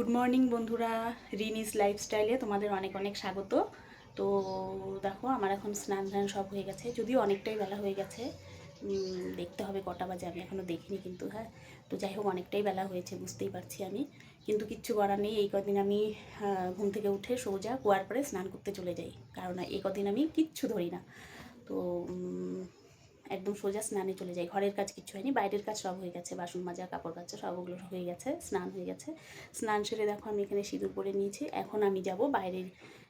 Good morning বন্ধুরা, রিনিস লাইফস্টাইলে তোমাদের অনেক অনেক স্বাগত। তো দেখো আমার এখন স্নান ধান সব হয়ে গেছে, যদিও অনেকটাই বেলা হয়ে গেছে। দেখতে হবে কটা বাজে, আমি এখনও দেখিনি কিন্তু। হ্যাঁ, তো যাই হোক অনেকটাই বেলা হয়েছে বুঝতেই পারছি আমি, কিন্তু কিচ্ছু করার নেই। এই কদিন আমি ঘুম থেকে উঠে সোজা কুয়ার পরে স্নান করতে চলে যাই, কারণ এই কদিন আমি কিচ্ছু ধরি না। তো একদম সোজা স্নানে চলে যাই। ঘরের কাজ কিচ্ছু হয়নি, বাইরের কাজ সব হয়ে গেছে, বাসন মাজা কাপড় কাচা সব ওগুলো হয়ে গেছে, স্নান হয়ে গেছে। স্নান সেরে দেখো আমি এখানে সিঁদুর পরে নিয়েছি। এখন আমি যাব বাইরের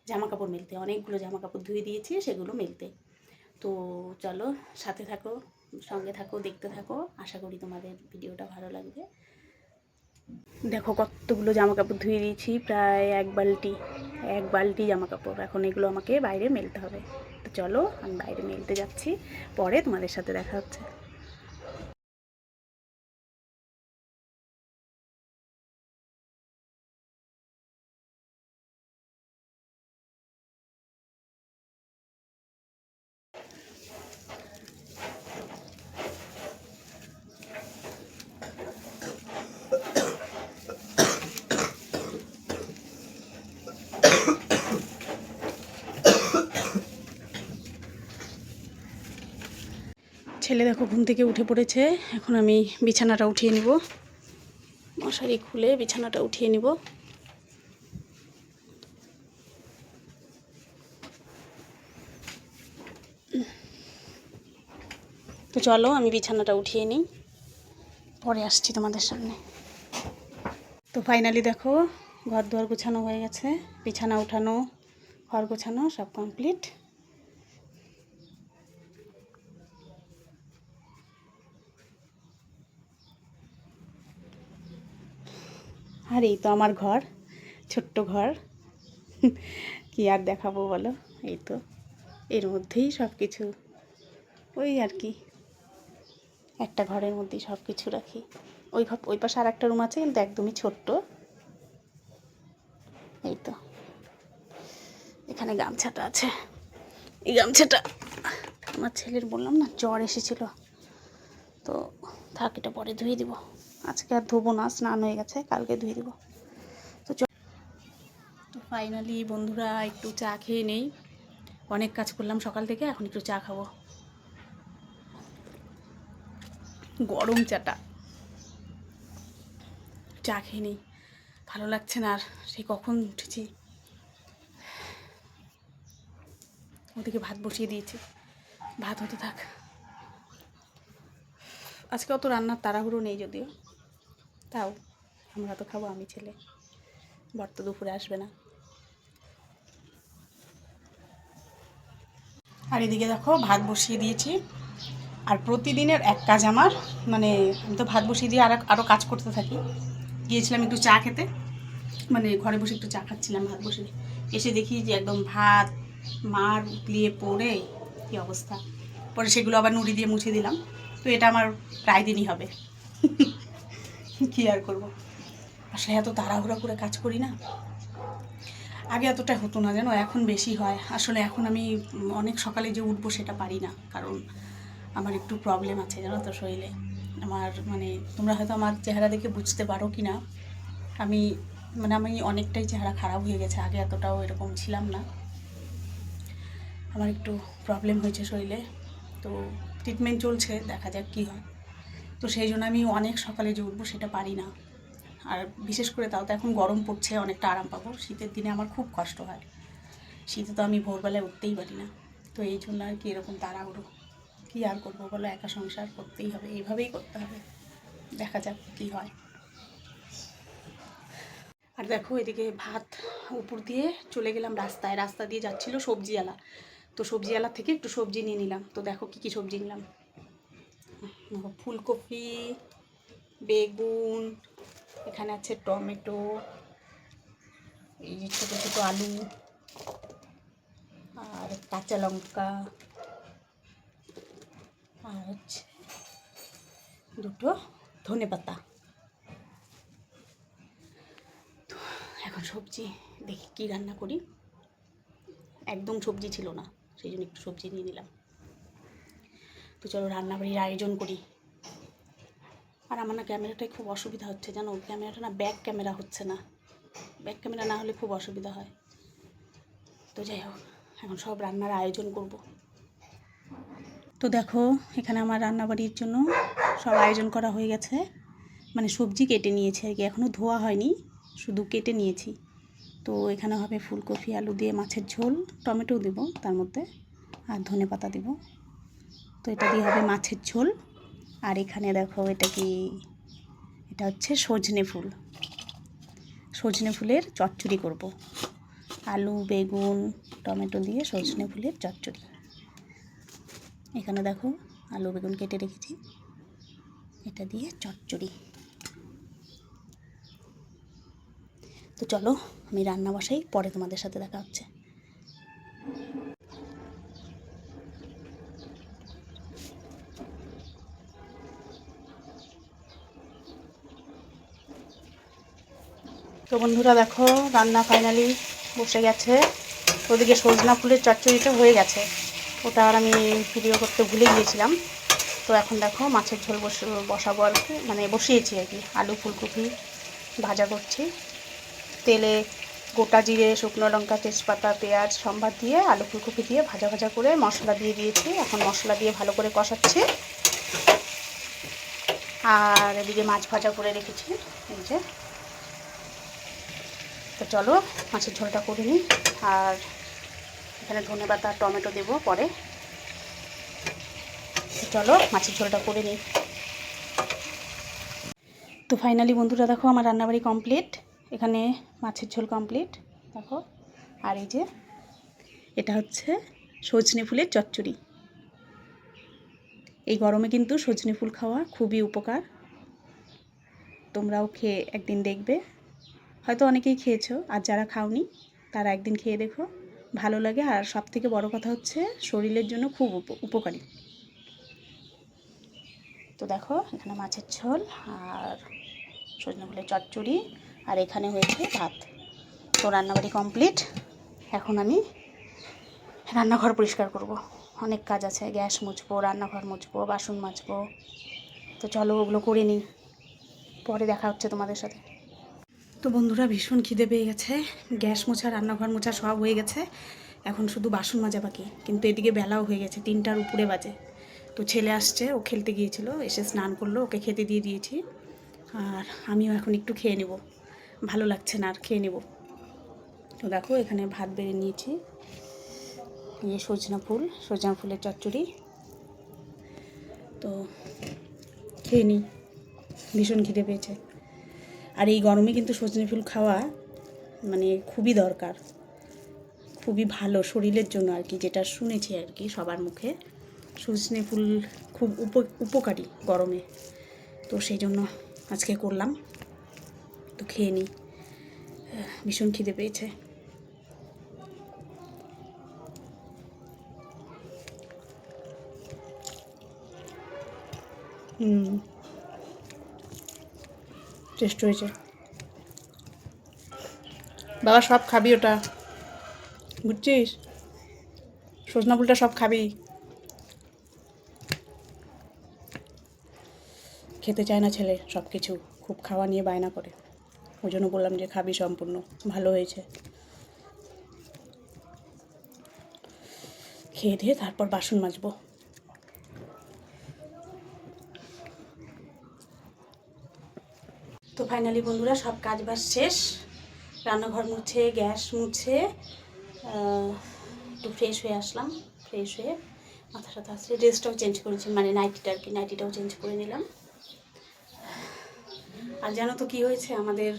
জামা কাপড় মেলতে, অনেকগুলো জামা কাপড় ধুয়ে দিয়েছি সেগুলো মেলতে। তো চলো সাথে থাকো, সঙ্গে থাকো, দেখতে থাকো, আশা করি তোমাদের ভিডিওটা ভালো লাগবে। দেখো কতগুলো জামা কাপড় ধুয়ে দিয়েছি, প্রায় এক বালতি জামা কাপড়। এখন এগুলো আমাকে বাইরে মেলতে হবে। তো চলো আমি বাইরে মেলতে যাচ্ছি, পরে তোমাদের সাথে দেখা হচ্ছে। ছেলে দেখো ঘুম থেকে উঠে পড়েছে, এখন আমি বিছানাটা উঠিয়ে নিব, মশারি খুলে বিছানাটা উঠিয়ে নিব। তো চলো আমি বিছানাটা উঠিয়ে নিই, পরে আসছি তোমাদের সামনে। তো ফাইনালি দেখো ঘর দুয়ার গোছানো হয়ে গেছে, বিছানা উঠানো, ঘর গোছানো সব কমপ্লিট। আর এই তো আমার ঘর, ছোট্ট ঘর। কি আর দেখাবো বলো, এই তো এর মধ্যেই সব কিছু, ওই আর কি, একটা ঘরের মধ্যেই সব কিছু রাখি। ওই পাশে আর একটা রুম আছে, কিন্তু একদমই ছোট্ট। এই তো এখানে গামছাটা আছে, এই গামছাটা আমার ছেলের, বললাম না জ্বর এসেছিল, তো থাক এটা পরে ধুয়ে দিব। আজকে আর ধোবো না, স্নান হয়ে গেছে, কালকে ধুয়ে দিব। তো তো ফাইনালি বন্ধুরা একটু চা খেয়ে নেই, অনেক কাজ করলাম সকাল থেকে, এখন একটু চা খাবো, গরম চাটা। চা খেয়ে নেই, ভালো লাগছে না আর, সেই কখন উঠেছি। ওদিকে ভাত বসিয়ে দিয়েছি, ভাত হতে থাক। আজকে অত রান্নার তাড়াহুড়ো নেই যদিও, তাও আমরা তো খাবো, আমি ছেলে, বর তো দুপুরে আসবে না। আর এদিকে দেখো ভাত বসিয়ে দিয়েছি, আর প্রতিদিনের এক কাজ আমার, মানে আমি তো ভাত বসিয়ে দিয়ে আরও কাজ করতে থাকি। গিয়েছিলাম একটু চা খেতে, মানে ঘরে বসে একটু চা খাচ্ছিলাম ভাত বসে, এসে দেখি যে একদম ভাত মার উতলিয়ে পড়ে কী অবস্থা। পরে সেগুলো আবার নুড়ি দিয়ে মুছে দিলাম। তো এটা আমার প্রায় দিনই হবে। কী আর করবো, আসলে এত তাড়াহুড়া করে কাজ করি না, আগে এতটা হতো না জানো, এখন বেশি হয়। আসলে এখন আমি অনেক সকালে যে উঠবো সেটা পারি না, কারণ আমার একটু প্রবলেম আছে জানো তো শরীরে। আমার মানে তোমরা হয়তো আমার চেহারা দেখে বুঝতে পারো কি না, আমি আমি অনেকটাই চেহারা খারাপ হয়ে গেছে, আগে এতটাও এরকম ছিলাম না। আমার একটু প্রবলেম হয়েছে শরীরে, তো ট্রিটমেন্ট চলছে, দেখা যাক কী হয়। তো সেই জন্য আমি অনেক সকালে যে উঠবো সেটা পারি না। আর বিশেষ করে তাও তো এখন গরম পড়ছে, অনেকটা আরাম পাবো, শীতের দিনে আমার খুব কষ্ট হয়। শীতে তো আমি ভোরবেলায় উঠতেই পারি না। তো এই জন্য আর কি এরকম তাড়াহুড়ো, কী আর করবো বলো, একা সংসার করতেই হবে, এইভাবেই করতে হবে, দেখা যাক কী হয়। আর দেখো এদিকে ভাত উপর দিয়ে চলে গেলাম রাস্তায়, রাস্তা দিয়ে যাচ্ছিলো সবজিওয়ালা, তো সবজিওয়ালা থেকে একটু সবজি নিয়ে নিলাম। তো দেখো কী কী সবজি নিলাম, ফুলকপি, বেগুন, এখানে আছে টমেটো, এই যে ছোটো ছোটো আলু, আর কাঁচা লঙ্কা, আর হচ্ছে দুটো ধনেপাতা। তো এখন সবজি দেখি কী রান্না করি, একদম সবজি ছিল না, সেই জন্য একটু সবজি নিয়ে নিলাম। তো চলো রান্নাবাড়ির আয়োজন করি। আর আমার না ক্যামেরাটায় খুব অসুবিধা হচ্ছে জানো, ক্যামেরাটা না ব্যাক ক্যামেরা হচ্ছে না, ব্যাক ক্যামেরা না হলে খুব অসুবিধা হয়। তো যাই হোক, এখন সব রান্নার আয়োজন করব। তো দেখো, এখানে আমার রান্নাবাড়ির জন্য সব আয়োজন করা হয়ে গেছে। মানে সবজি কেটে নিয়েছি আর কি, এখনও ধোয়া হয়নি, শুধু কেটে নিয়েছি। তো এখানে হবে ফুলকপি আলু দিয়ে মাছের ঝোল, টমেটো দেব তার মধ্যে, আর ধনেপাতা দেব। তো এটা দিয়ে হবে মাছের ঝোল। আর এখানে দেখো, এটা কি, এটা হচ্ছে সজনে ফুল, সজনে ফুলের চচ্চড়ি করব। আলু বেগুন টমেটো দিয়ে সজনে ফুলের চচ্চড়ি। এখানে দেখো আলু বেগুন কেটে রেখেছি, এটা দিয়ে চচ্চড়ি। তো চলো আমি রান্না বসাই, পরে তোমাদের সাথে দেখা হচ্ছে। তো বন্ধুরা দেখো, রান্না ফাইনালি বসে গেছে। ওদিকে সজনা ফুলের চচ্চড়িটা হয়ে গেছে, ওটা আর আমি ভিডিও করতে ভুলে গিয়েছিলাম। তো এখন দেখো মাছের ঝোল বসাবো আর কি, মানে বসিয়েছি আর কি। আলু ফুলকপি ভাজা করছি, তেলে গোটা জিরে শুকনো লঙ্কা তেজপাতা পেঁয়াজ সম্বাদ দিয়ে আলু ফুলকপি দিয়ে ভাজা ভাজা করে মশলা দিয়ে দিয়েছি। এখন মশলা দিয়ে ভালো করে কষাচ্ছি। আর এদিকে মাছ ভাজা করে রেখেছি এই যে। তো চলো মাছের ঝোলটা করে নিই। আর এখানে ধনেপাতা আর টমেটো দেবো পরে। চলো মাছের ঝোলটা করে নিই। তো ফাইনালি বন্ধুরা দেখো, আমার রান্নাবাড়ি কমপ্লিট। এখানে মাছের ঝোল কমপ্লিট দেখো। আর এই যে এটা হচ্ছে সজনে ফুলের চচ্চড়ি। এই গরমে কিন্তু সজনে ফুল খাওয়া খুবই উপকার। তোমরাও খেয়ে একদিন দেখবে, হয়তো অনেকেই খেয়েছো, আর যারা খাওনি তারা একদিন খেয়ে দেখো, ভালো লাগে। আর সবথেকে বড় কথা হচ্ছে শরীরের জন্য খুব উপকারী। তো দেখো এখানে মাছের ঝোল আর সজনে ফুলের চচ্চড়ি, আর এখানে হয়েছে ভাত। তো রান্নাবাড়ি কমপ্লিট। এখন আমি রান্নাঘর পরিষ্কার করব, অনেক কাজ আছে। গ্যাস মুছবো, রান্নাঘর মুছবো, বাসন মাজবো। তো চলো ওগুলো করে নিই, পরে দেখা হচ্ছে তোমাদের সাথে। তো বন্ধুরা ভীষণ খিদে পেয়ে গেছে, গ্যাস মোছা রান্নাঘর মোছা সব হয়ে গেছে, এখন শুধু বাসন মাজা বাকি। কিন্তু এদিকে বেলাও হয়ে গেছে, 3টার উপরে বাজে। তো ছেলে আসছে, ও খেলতে গিয়েছিল, এসে স্নান করলো, ওকে খেতে দিয়ে দিয়েছি। আর আমিও এখন একটু খেয়ে নেব, ভালো লাগছে না আর, খেয়ে নেব। তো দেখো এখানে ভাত বেড়ে নিয়েছি, এই সজনা ফুলের চচ্চড়ি। তো খেয়ে নিই, ভীষণ খিদে পেয়েছে। আর এই গরমে কিন্তু সজনে ফুল খাওয়া মানে খুবই দরকার, খুবই ভালো শরীরের জন্য আর কি, যেটা শুনেছি আর কি সবার মুখে। সজনে ফুল খুব উপকারী গরমে। তো সেই জন্য আজকে করলাম। তো খেয়ে নিই, ভীষণ খিদে পেয়েছে। টেস্ট হয়েছে বাবা, সব খাবি ওটা, বুঝছিস? সজনা ফুলটা সব খাবি। খেতে চায় না ছেলে সব কিছু, খুব খাওয়া নিয়ে বায়না করে। ওই জন্য বললাম যে খাবি সম্পূর্ণ, ভালো হয়েছে। খেয়ে দিয়ে তারপর বাসন মাজবো। তো ফাইনালি বন্ধুরা সব কাজ বাজ শেষ, রান্নাঘর মুছে গ্যাস মুছে একটু ফ্রেশ হয়ে আসলাম। ফ্রেশ হয়ে মাথা টাথা আসলে ড্রেসটাও চেঞ্জ করেছি, মানে নাইটিটা আর কি, নাইটিটাও চেঞ্জ করে নিলাম। আর জানো তো কী হয়েছে, আমাদের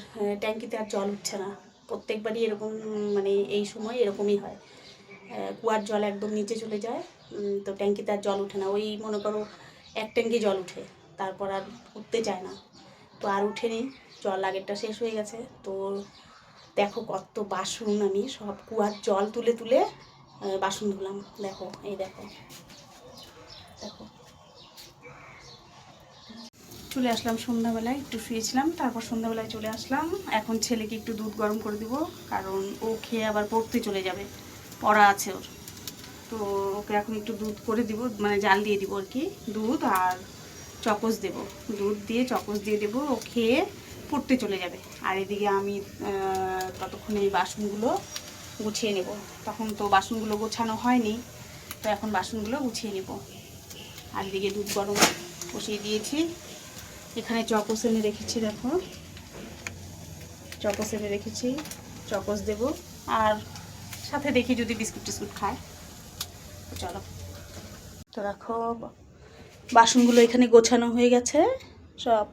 ট্যাঙ্কিতে আর জল উঠছে না। প্রত্যেকবারই এরকম, মানে এই সময় এরকমই হয়, কুয়ার জল একদম নিচে চলে যায়। তো ট্যাঙ্কিতে আর জল উঠে না, ওই মনে করো 1 ট্যাঙ্কি জল উঠে, তারপর আর উঠতে চায় না। তো আর উঠেনি, জল আগেরটা শেষ হয়ে গেছে। তো দেখো কত বাসন, আমি সব কুয়ার জল তুলে তুলে বাসন ধুলাম। দেখো এই দেখো দেখো। চলে আসলাম সন্ধ্যাবেলায়, একটু শুয়েছিলাম, তারপর সন্ধ্যাবেলায় চলে আসলাম। এখন ছেলেকে একটু দুধ গরম করে দিব, কারণ ও খেয়ে আবার পড়তে চলে যাবে, পড়া আছে ওর। তো ওকে এখন একটু দুধ করে দিব, মানে জাল দিয়ে দিব আর কি, দুধ আর চকোস দেব। দুধ দিয়ে চকোস দিয়ে দেবো, ও খেয়ে পড়তে চলে যাবে। আর এদিকে আমি ততক্ষণে এই বাসনগুলো গুছিয়ে নেব। তখন তো বাসনগুলো গোছানো হয়নি, তো এখন বাসনগুলো গুছিয়ে নেব। আর এদিকে দুধ গরম বসিয়ে দিয়েছি। এখানে চকোস এনে রেখেছি, দেখো চকোস এনে রেখেছি, চকোস দেব। আর সাথে দেখি যদি বিস্কুট টিস্কুট খায়। চলো, তো দেখো বাসনগুলো এখানে গোছানো হয়ে গেছে, সব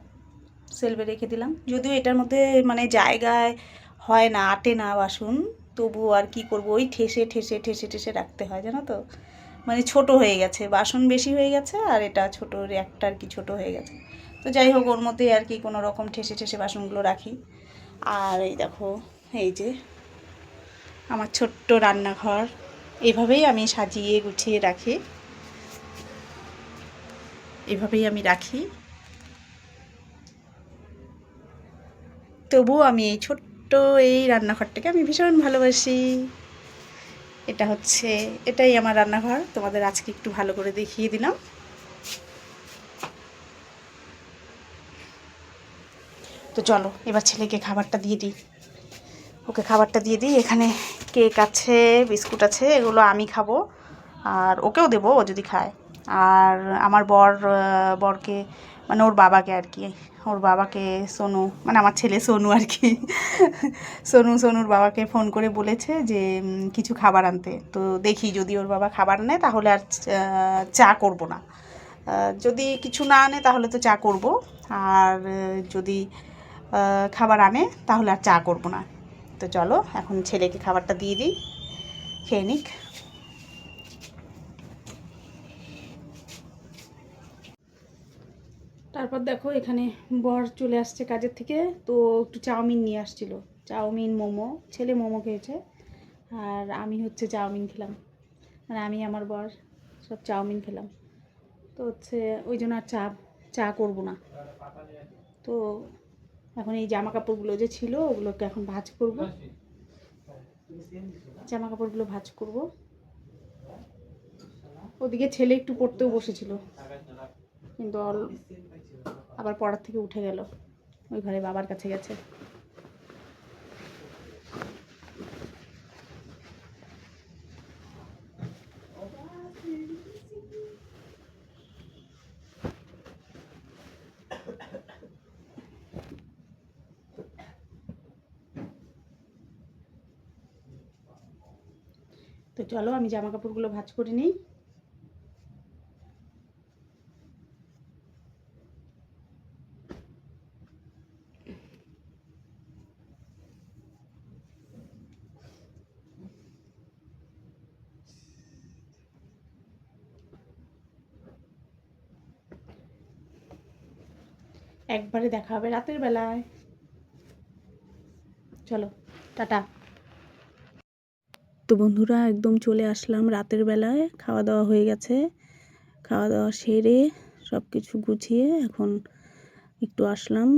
সেলফে রেখে দিলাম। যদিও এটার মধ্যে মানে জায়গায় হয় না, আটে না বাসন, তবু আর কি করব, ওই ঠেসে ঠেসে ঠেসে ঠেসে রাখতে হয়, জানো তো। মানে ছোট হয়ে গেছে, বাসন বেশি হয়ে গেছে, আর এটা ছোটো একটা আর কি ছোট হয়ে গেছে। তো যাই হোক, ওর মধ্যে আর কি কোনো রকম ঠেসে ঠেসে বাসনগুলো রাখি। আর এই দেখো, এই যে আমার ছোট্ট রান্নাঘর, এইভাবেই আমি সাজিয়ে গুছিয়ে রাখি, এভাবেই আমি রাখি। তবুও আমি এই ছোট্ট এই রান্নাঘরটাকে আমি ভীষণ ভালোবাসি। এটাই আমার রান্নাঘর, তোমাদের আজকে একটু ভালো করে দেখিয়ে দিলাম। তো চলো এবার ছেলেকে খাবারটা দিয়ে দিই, ওকে খাবারটা দিয়ে দিই। এখানে কেক আছে, বিস্কুট আছে, এগুলো আমি খাবো আর ওকেও দেবো ও যদি খায়। আর আমার বরকে মানে ওর বাবাকে আর কি, ওর বাবাকে সোনু, মানে আমার ছেলে সোনু আর কি সোনুর বাবাকে ফোন করে বলেছে যে কিছু খাবার আনতে। তো দেখি যদি ওর বাবা খাবার নেয় তাহলে আর চা করব না, যদি কিছু না আনে তাহলে তো চা করব, আর যদি খাবার আনে তাহলে আর চা করব না। তো চলো এখন ছেলেকে খাবারটা দিয়ে দিই, খেয়ে নিক। তারপর দেখো এখানে বর চলে আসছে কাজের থেকে, তো একটু চাউমিন নিয়ে আসছিল, চাউমিন মোমো, ছেলে মোমো খেয়েছে আর আমি হচ্ছে চাউমিন খেলাম, মানে আমি আমার বর সব চাউমিন খেলাম। তো হচ্ছে ওই জন্য আর চা করবো না। তো এখন এই জামা কাপড়গুলো যে ছিল ওগুলোকে এখন ভাঁজ করব, জামা কাপড়গুলো ভাঁজ করব। ওদিকে ছেলে একটু পড়তেও বসেছিল, কিন্তু আবার পড়ার থেকে উঠে গেল, ওই ঘরে বাবার কাছে গেছে। তো চলো আমি জামা কাপড়গুলো ভাঁজ করে নিই। একবারে দেখা হবে রাতের বেলায়। চলো টাটা। তো বন্ধুরা একদম চলে আসলাম রাতের বেলায়, খাওয়া দাওয়া হয়ে গেছে, খাওয়া দাওয়া সেরে সব কিছু গুছিয়ে এখন একটু আসলাম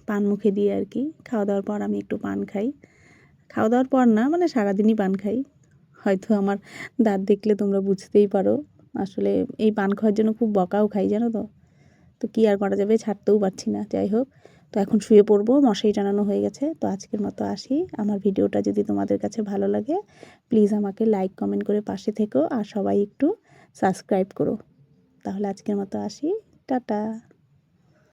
পান মুখে দিয়ে আর কি। খাওয়া দাওয়ার পর আমি একটু পান খাই, খাওয়া দাওয়ার পর না মানে সারাদিনই পান খাই, হয়তো আমার দাঁত দেখলে তোমরা বুঝতেই পারো। আসলে এই পান খাওয়ার জন্য খুব বকাও খাই, জানো তো। তো কী আর করা যাবে, ছাড়তেও পারছি না। যাই হোক, তো এখন শুয়ে পড়বো, মশারি টানানো হয়ে গেছে। তো আজকের মতো আসি। আমার ভিডিওটা যদি তোমাদের কাছে ভালো লাগে প্লিজ আমাকে লাইক কমেন্ট করে পাশে থেকো, আর সবাই একটু সাবস্ক্রাইব করো। তাহলে আজকের মতো আসি, টাটা।